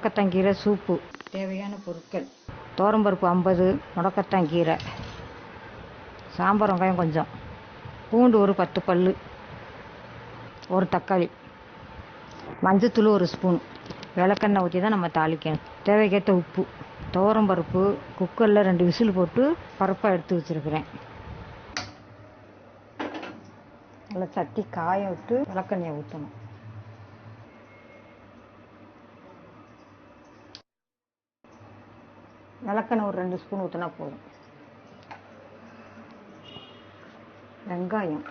முடக்கத்தான் கீரை சூப்பு. தேவையான பொருட்கள்: துவரம்பருப்பு 50, முடக்கத்தான் கீரை, சாம்பார் வெங்காயம் கொஞ்சம், பூண்டு ஒரு 10 பல், ஒரு தக்காளி, மஞ்சத்தூள் 1 ஸ்பூன், விளக்கெண்ணெய் ஊற்றி தான் நம்ம தாளிக்கணும். தேவைக்கேற்ற உப்பு. துவரம்பருப்பு குக்கரில் 2 விசில் போட்டு பருப்பாக எடுத்து வச்சுருக்கிறேன். நல்லா சட்டி காய விட்டு விளக்கெண்ணெயை ஊற்றணும். விளக்கெண்ணெய் ஒரு 2 ஸ்பூன் ஊற்றினா போதும். வெங்காயம்,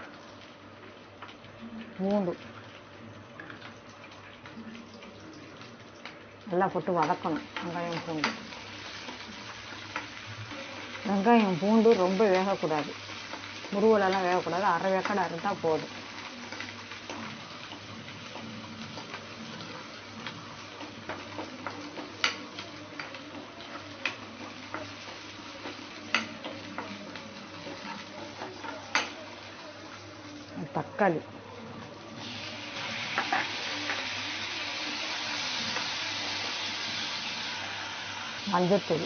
பூண்டு நல்லா போட்டு வதக்கணும். வெங்காயம் பூண்டு ரொம்ப வேகக்கூடாது, முருவலெல்லாம் வேகக்கூடாது, அரை வேக்காடாக இருந்தால் போதும். தக்காளி, மஞ்சத்தூள்,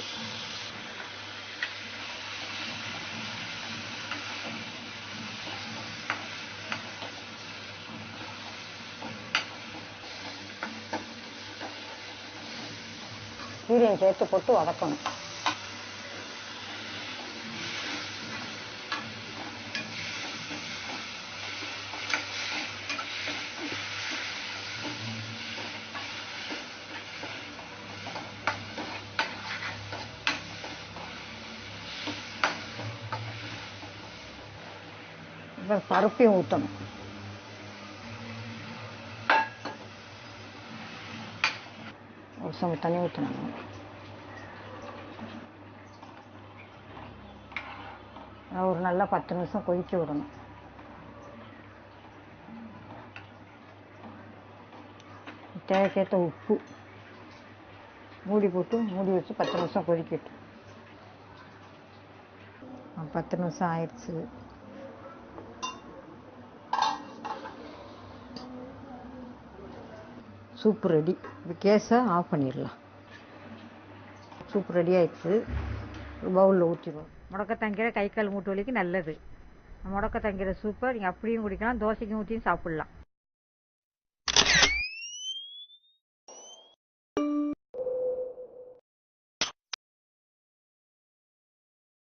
கீரையை சேர்த்து போட்டு வதக்கணும். அப்புறம் பருப்பையும் ஊற்றணும். ஒரு சம தண்ணி ஊற்றணும். ஒரு நல்லா 10 நிமிஷம் கொதிக்க விடணும். தேவைக்கேற்ற உப்பு மூடி போட்டு மூடி வச்சு 10 நிமிஷம் கொதிக்கட்டும். 10 நிமிஷம் ஆயிடுச்சு. Soup ready. இப்போ கேஸை ஆஃப் பண்ணிடலாம். சூப்பு ரெடி ஆயிடுச்சு. ஒரு பவுலில் ஊற்றிடுவோம். முடக்கத்தான் கீரை கை கால் மூட்டு வலிக்கு நல்லது. முடக்கத்தான் கீரை சூப்பை நீங்கள் அப்படியும் குடிக்கலாம், தோசைக்கும் ஊற்றியும் சாப்பிட்லாம்.